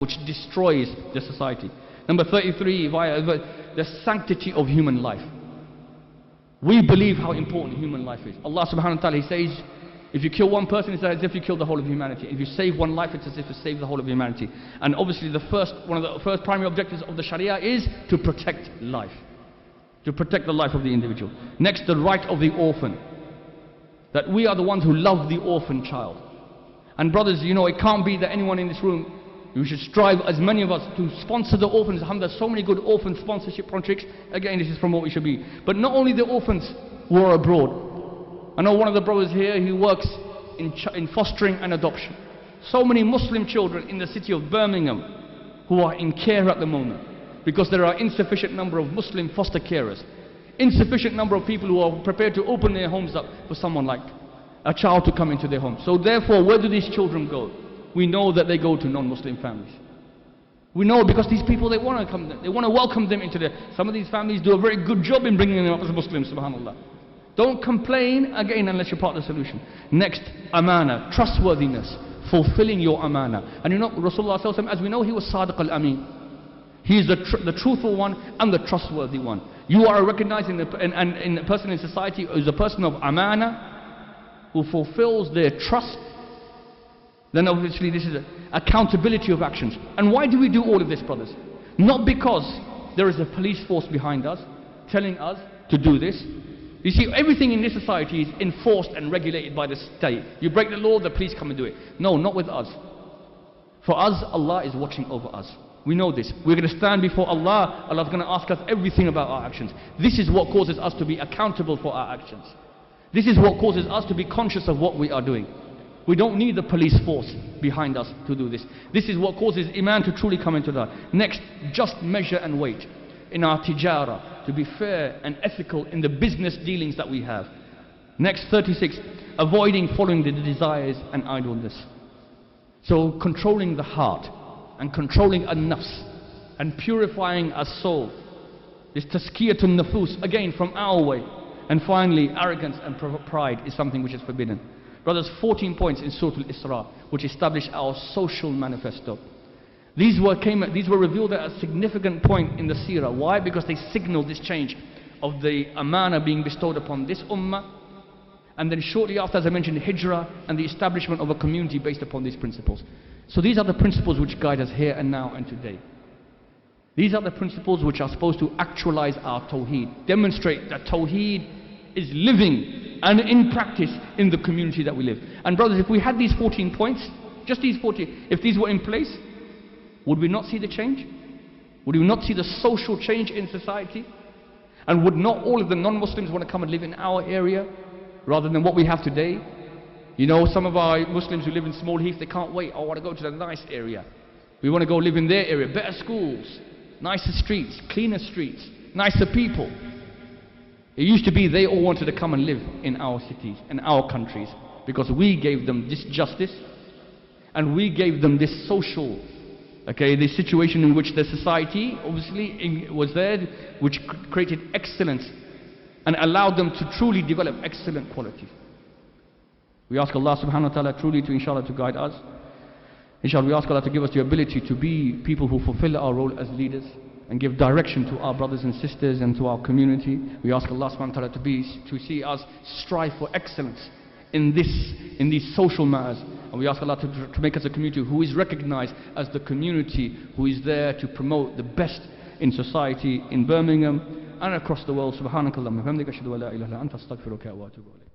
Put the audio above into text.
which destroys the society. Number 33, via the sanctity of human life. We believe how important human life is. Allah subhanahu wa ta'ala, He says, if you kill one person, it's as if you kill the whole of humanity. If you save one life, it's as if you save the whole of humanity. And obviously one of the first primary objectives of the Sharia is to protect life. To protect the life of the individual. Next, the right of the orphan. That we are the ones who love the orphan child. And brothers, you know, it can't be that anyone in this room, you should strive, as many of us, to sponsor the orphans. There's so many good orphan sponsorship projects. Again, this is from what we should be. But not only the orphans who are abroad. I know one of the brothers here, he works in fostering and adoption. So many Muslim children in the city of Birmingham who are in care at the moment, because there are insufficient number of Muslim foster carers. Insufficient number of people who are prepared to open their homes up for someone like a child to come into their home. So therefore, where do these children go? We know that they go to non-Muslim families. We know because these people, they want to come, they want to welcome them into their... Some of these families do a very good job in bringing them up as Muslims, subhanAllah. Don't complain, again, unless you're part of the solution. Next, amana, trustworthiness, fulfilling your amana. And you know, Rasulullah sallallahu alaihi wasallam, as we know, he was Sadiq al-Amin. He is the truthful one and the trustworthy one. You are recognizing a person in society who is a person of amana, who fulfills their trust. Then obviously this is accountability of actions. And why do we do all of this, brothers? Not because there is a police force behind us telling us to do this. You see, everything in this society is enforced and regulated by the state. You break the law, the police come and do it. No, not with us. For us, Allah is watching over us. We know this. We're going to stand before Allah. Allah is going to ask us everything about our actions. This is what causes us to be accountable for our actions. This is what causes us to be conscious of what we are doing. We don't need the police force behind us to do this. This is what causes Iman to truly come into that. Next, just measure and weight in our tijara, to be fair and ethical in the business dealings that we have. Next, 36, avoiding following the desires and idleness. So controlling the heart and controlling an-nafs and purifying a soul. This tazkiyatun nafus, again from our way. And finally, arrogance and pride is something which is forbidden. Brothers, 14 points in Surah Al-Isra which establish our social manifesto. These were revealed at a significant point in the seerah. Why? Because they signal this change of the amana being bestowed upon this ummah, and then shortly after, as I mentioned, hijrah and the establishment of a community based upon these principles. So these are the principles which guide us here and now and today. These are the principles which are supposed to actualize our tawheed, demonstrate that tawheed is living and in practice in the community that we live. And brothers, if we had these 14 points, just these 14, if these were in place, would we not see the change? Would we not see the social change in society? And would not all of the non-Muslims want to come and live in our area rather than what we have today? You know, some of our Muslims who live in Small Heath, they can't wait. I want to go to the nice area. We want to go live in their area. Better schools, nicer streets, cleaner streets, nicer people. It used to be they all wanted to come and live in our cities, in our countries, because we gave them this justice and we gave them this social, the situation in which the society obviously was there, which created excellence and allowed them to truly develop excellent qualities. We ask Allah subhanahu wa ta'ala truly to, inshallah, to guide us. Inshallah, we ask Allah to give us the ability to be people who fulfill our role as leaders and give direction to our brothers and sisters and to our community. We ask Allah subhanahu wa ta'ala to see us strive for excellence in these social matters. And we ask Allah to make us a community who is recognized as the community who is there to promote the best in society in Birmingham and across the world. Subhanakallahumma wa bihamdika ashhadu an la ilaha illa anta astaghfiruka wa atubu ilayk.